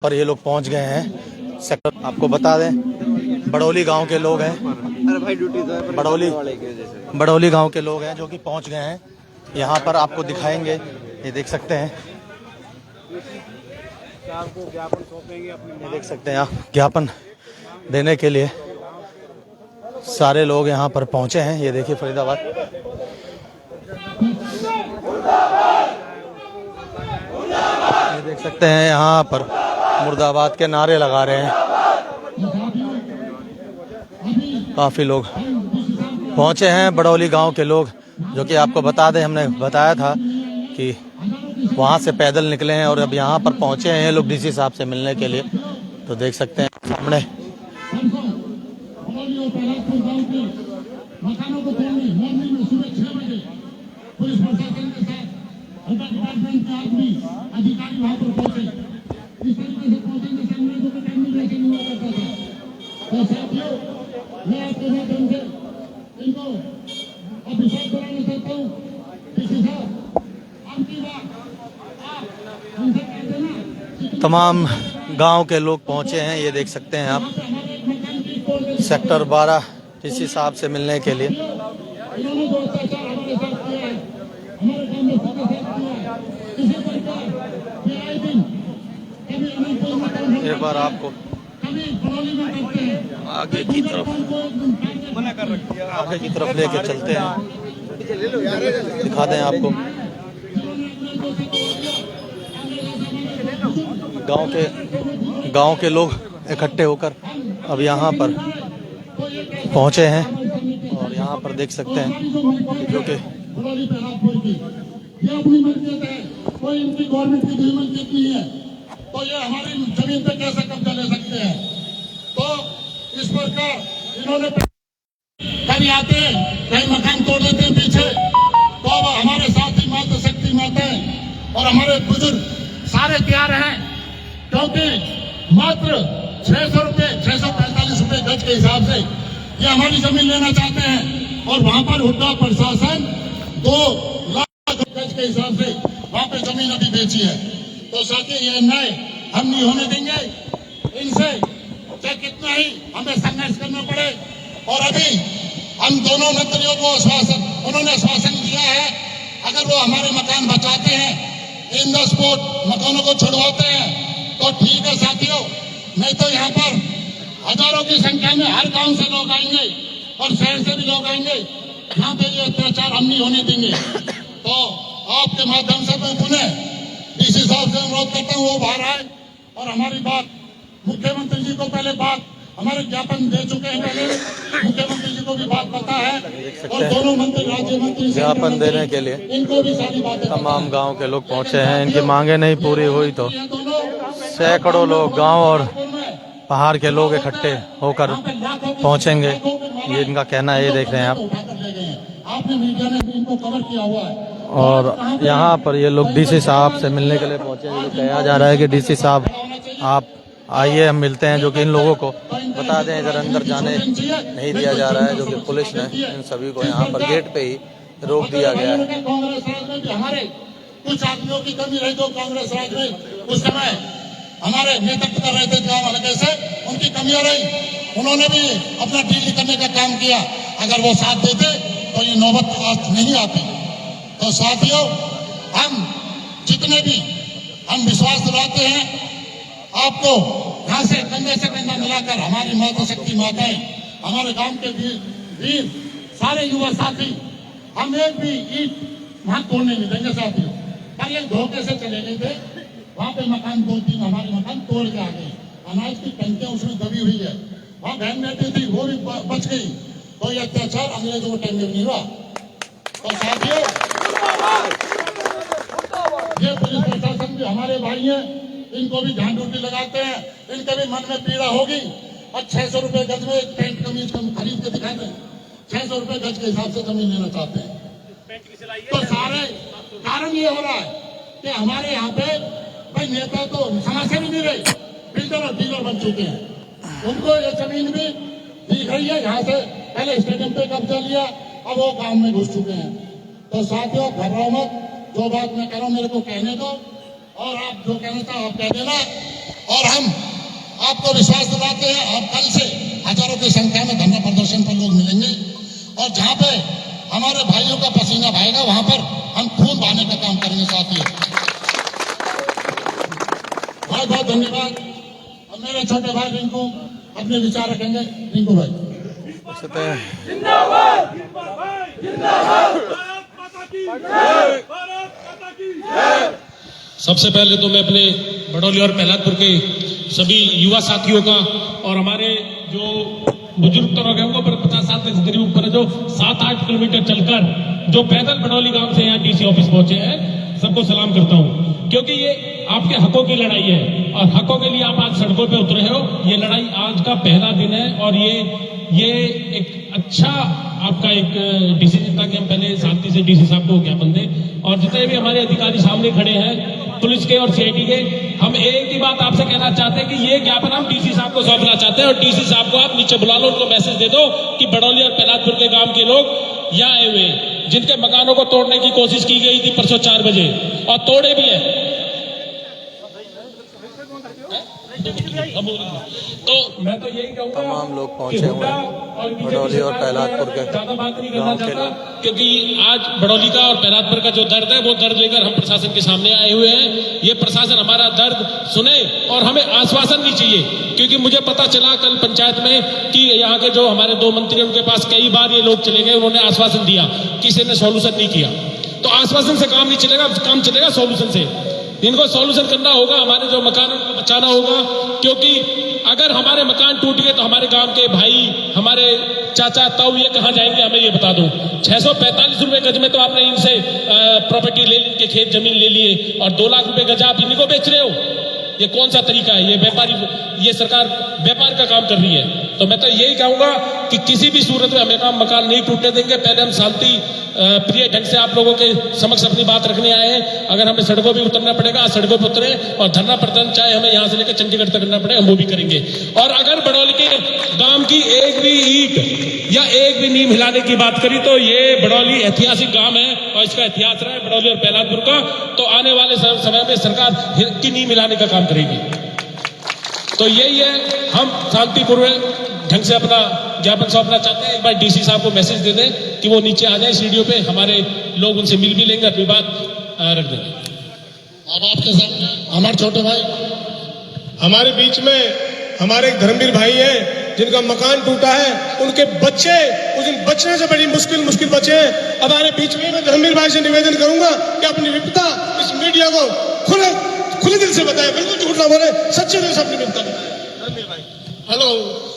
पर ये लोग पहुंच गए हैं सेक्टर। आपको बता दें बड़ौली गांव के लोग हैं। अरे भाई ड्यूटी बड़ौली गांव के लोग हैं जो कि पहुंच गए हैं यहाँ पर। आपको दिखाएंगे, ये देख सकते हैं, ये देख सकते हैं आप ज्ञापन देने के लिए सारे लोग यहाँ पर पहुंचे हैं। ये देखिए फरीदाबाद, ये देख सकते हैं यहाँ पर मुर्दाबाद के नारे लगा रहे हैं। काफी लोग पहुंचे हैं, बड़ौली गांव के लोग, जो कि आपको बता दें हमने बताया था कि वहां से पैदल निकले हैं और अब यहाँ पर पहुंचे हैं लोग डीसी साहब से मिलने के लिए। तो देख सकते हैं सामने तमाम गांव के लोग पहुंचे हैं। ये देख सकते हैं आप सेक्टर 12 डीसी साहब से मिलने के लिए। एक बार आपको आगे की तरफ लेके चलते हैं, दिखा दें आपको गांव के लोग इकट्ठे होकर अब यहाँ पर पहुंचे हैं और यहाँ पर देख सकते हैं जो कि कोई इनकी गवर्नमेंट की जमीन कितनी है तो ये हमारी जमीन पे कैसे कब्जा ले सकते हैं। तो इस प्रकार इन्होंने कभी आते कहीं मकान तोड़ देते हैं पीछे। तो अब हमारे साथी माता शक्ति माताएं और हमारे बुजुर्ग सारे तैयार हैं, क्योंकि मात्र 600 रुपये 645 रुपये गज के हिसाब से ये हमारी जमीन लेना चाहते हैं। और वहां पर हुड्डा प्रशासन 2 लाख गज के हिसाब से वहां पे जमीन अभी बेची है। तो साथी ये अन्याय हम नहीं होने देंगे। इनसे चाहे कितना ही हमें संघर्ष करना पड़े। और अभी हम दोनों मंत्रियों को उन्होंने आश्वासन दिया है, अगर वो हमारे मकान बचाते हैं, इन द स्पॉट मकानों को छुड़वाते हैं तो ठीक है साथियों, नहीं तो यहाँ पर हजारों की संख्या में हर गांव से लोग आएंगे और शहर से भी लोग आएंगे। यहाँ पे ये अत्याचार हम नहीं होने देंगे। तो आपके माध्यम से मैं पुनः डीसी साहब से अनुरोध करता हूँ वो बाहर आए और हमारी बात मुख्यमंत्री जी को पहले बात हमारे ज्ञापन दे चुके हैं, पहले मुख्यमंत्री जी को भी बात पता है और दोनों मंत्री राज्य मंत्री ज्ञापन देने के लिए इनको भी सारी बातें तमाम गांव के लोग पहुंचे हैं। इनकी मांगे नहीं पूरी हुई तो सैकड़ों लोग गांव और पहाड़ के लोग इकट्ठे होकर पहुंचेंगे, ये इनका कहना है। ये देख रहे हैं आप, आपने मीडिया ने इनको कवर किया हुआ है। और यहाँ पर ये लोग डीसी साहब से मिलने के लिए पहुंचे हैं। कहा जा रहा है कि डीसी साहब आप आइए, हम मिलते हैं। जो कि इन लोगों को बता दें इधर अंदर जाने नहीं दिया जा रहा है, जो कि पुलिस ने इन सभी को यहाँ पर गेट पे ही रोक दिया गया है। कांग्रेस राज में भी हमारे कुछ आदमियों की कमी रही, जो कांग्रेस राज में उस समय हमारे नेतृत्व कर रहे थे गाँव हल्के से, उनकी कमियां रही, उन्होंने भी अपना डील करने का काम किया। अगर वो साथ देते तो ये नौबत आज नहीं आती। तो साथियों, हम जितने भी हम विश्वास दिलाते हैं आपको, यहाँ से कंधा मिलाकर हमारी माता शक्ति माताएं, हमारे गांव के वीर सारे युवा साथी, हम एक भी ईंट वहां तोड़ने नहीं देंगे साथियों। पर ये धोखे से चले गए थे, वहां पे मकान 2-3 हमारे मकान तोड़ के आ गए, अनाज की टंकियां उसमें दबी हुई है, वहां बहन बेटी थी वो भी बच गई। तो ये अत्याचार अंग्रेजों के टाइम में नहीं हुआ। तो साथियों, ये पुलिस प्रशासन भी हमारे भाई हैं, इनको भी ध्यान ड्यूटी लगाते हैं, इनके भी मन में पीड़ा होगी। और 600 रुपए गज में एक पैंट कमीज खरीद के दिखा दें, 600 रुपए गज के हिसाब से जमीन लेना चाहते हैं। तो सारे कारण ये हो रहा है कि हमारे यहाँ पे भाई नेता तो समाज से भी नहीं रहे, बिल्डर और डीलर बन चुके हैं। उनको ये जमीन भी दिख रही है, यहाँ से पहले स्टेडियम पे कब्जा लिया, अब वो गांव में घुस चुके हैं। तो साथियों, घबराओ मत, जो बात मैं कह रहा हूँ मेरे को कहने दो, और आप जो कहना चाहो आप कह देना। और हम आपको विश्वास दिलाते हैं, आप कल से हजारों की संख्या में धरना प्रदर्शन पर लोग मिलेंगे और जहां पे हमारे भाइयों का पसीना बहेगा वहां पर हम खून बहाने का काम करेंगे साथियों। बहुत बहुत धन्यवाद। अब मेरे छोटे भाई रिंकू अपने विचार रखेंगे। रिंकू भाई जिंदाबाद जिंदाबाद भारत माता की जय, भारत माता की जय। सबसे पहले तो मैं अपने बड़ौली और प्रहलादपुर के सभी युवा साथियों का और हमारे जो बुजुर्ग तो हो गए होंगे पर 50 साल से करीब ऊपर है, जो 7-8 किलोमीटर चलकर जो पैदल बड़ौली गांव से यहाँ डीसी ऑफिस पहुंचे हैं, सबको सलाम करता हूं। क्योंकि ये आपके हकों की लड़ाई है और हकों के लिए आप आज सड़कों पे उतरे हो। ये लड़ाई आज का पहला दिन है और ये एक अच्छा आपका एक डिसीजन था कि हम पहले शांति से डीसी साहब को ज्ञापन दें। और जितने भी हमारे अधिकारी सामने खड़े हैं पुलिस के और सीआईडी के, हम एक ही बात आपसे कहना चाहते हैं कि ये ज्ञापन हम डीसी साहब को सौंपना चाहते हैं और डीसी साहब को आप नीचे बुला लो, उनको मैसेज दे दो कि बड़ौली और प्रहलादपुर के गांव के लोग यहाँ आए हुए हैं जिनके मकानों को तोड़ने की कोशिश की गई थी परसों 4 बजे और तोड़े भी है। तो मैं तो यही कहूंगा तमाम लोग पहुंचे हुए हैं बड़ौली और प्रहलादपुर के ज्यादा बात नहीं करना चाहता, क्योंकि आज बड़ौली का और प्रहलादपुर का जो दर्द है वो दर्द लेकर हम प्रशासन के सामने आए हुए हैं। ये प्रशासन हमारा दर्द सुने और हमें आश्वासन भी चाहिए, क्योंकि मुझे पता चला कल पंचायत में कि यहाँ के जो हमारे 2 मंत्री उनके पास कई बार ये लोग चले गए, उन्होंने आश्वासन दिया, किसी ने सॉल्यूशन नहीं किया। तो आश्वासन से काम नहीं चलेगा, काम चलेगा सॉल्यूशन से। इनको सॉल्यूशन करना होगा, हमारे जो मकान उनको बचाना होगा, क्योंकि अगर हमारे मकान टूट गए तो हमारे गांव के भाई, हमारे चाचा ताऊ ये कहां जाएंगे, हमें ये बता दो। 645 रुपए गज में तो आपने इनसे प्रॉपर्टी ले ली, खेत जमीन ले लिए और 2 लाख रुपए गज आप इन्हीं को बेच रहे हो। ये कौन सा तरीका है? ये व्यापारी, ये सरकार व्यापार का काम कर रही है। तो मैं तो यही कहूंगा कि किसी भी सूरत में हमें मकान नहीं टूटने देंगे। पहले हम शांति प्रिय ढंग से आप लोगों के समक्ष अपनी बात रखने आए हैं। अगर हमें सड़कों पे उतरना पड़ेगा, सड़कों पे उतरे और धरना प्रदर्शन चाहे हमें यहाँ से लेकर चंडीगढ़ तक करना पड़े, हम वो भी करेंगे। और अगर बड़ौली के गांव की एक भी ईंट या एक भी नींव हिलाने की बात करी तो ये बड़ौली ऐतिहासिक गांव है और इसका इतिहास रहा है बड़ौली और प्रहलादपुर का। तो आने वाले समय में सरकार की नींव हिलाने का काम करेगी। तो यही है, हम शांतिपूर्वक ढंग से अपना ज्ञापन सौंपना चाहते हैं। एक बार डीसी साहब को मैसेज दे दें कि वो नीचे आ जाए सीढ़ियों पे, हमारे लोग उनसे मिल भी लेंगे, अपनी बात रख देंगे। अब आपके सामने हमारे छोटे भाई, हमारे बीच में हमारे एक धर्मवीर भाई हैं जिनका मकान टूटा है, उनके बच्चे उस दिन बचने से बड़ी मुश्किल बचे हैं। अब हमारे बीच में मैं धर्मवीर भाई से निवेदन करूंगा कि अपनी विपदा इस मीडिया को खुले दिल से बताए, बिल्कुल झूठ ना बोले, सच्चे दिल से अपनी विपदा बताए। धर्मवीर भाई, हेलो,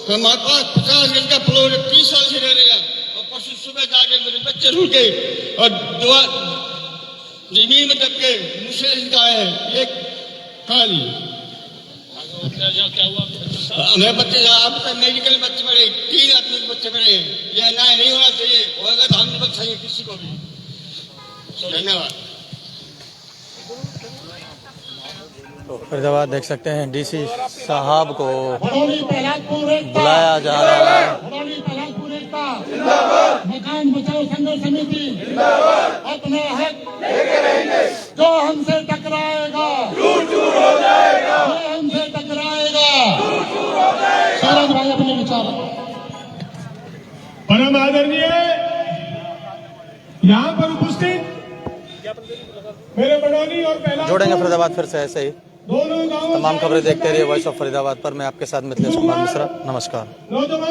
हमारे पास 50 गज का फ्लोर 30 साल से रह रहे हैं और परसों सुबह जाके मेरे बच्चे रुक गए और जमीन में दब के मुझसे इनका है ये खाली क्या हुआ? मेरे बच्चे आप मेडिकल बच्चे बड़े 3 आदमी के बच्चे बड़े हैं। ये अन्याय नहीं होना चाहिए, होगा तो हम बचाइए किसी को भी। धन्यवाद। तो फरीदाबाद देख सकते हैं डीसी साहब को बड़ौली प्रहलादपुर एकता, बुलाया जा रहा है। बड़ौली प्रहलादपुर एकता जिंदाबाद, मकान बचाओ संघर्ष समिति जिंदाबाद, अपना हक लेके रहेंगे, जो हमसे टकराएगा चूर हो जाएगा, जो हमसे टकराएगा चूर हो जाएगा। सूरज भाई अपने विचार परम आदरणीय यहाँ पर उपस्थित मेरे बड़ौली और प्रहलादपुर जोड़ेंगे फरीदाबाद फिर से ऐसे ही। दोनों गांवों तमाम खबरें देखते रहिए वॉइस ऑफ फरीदाबाद पर। मैं आपके साथ मिथिलेश कुमार मिश्रा, नमस्कार। नौजवान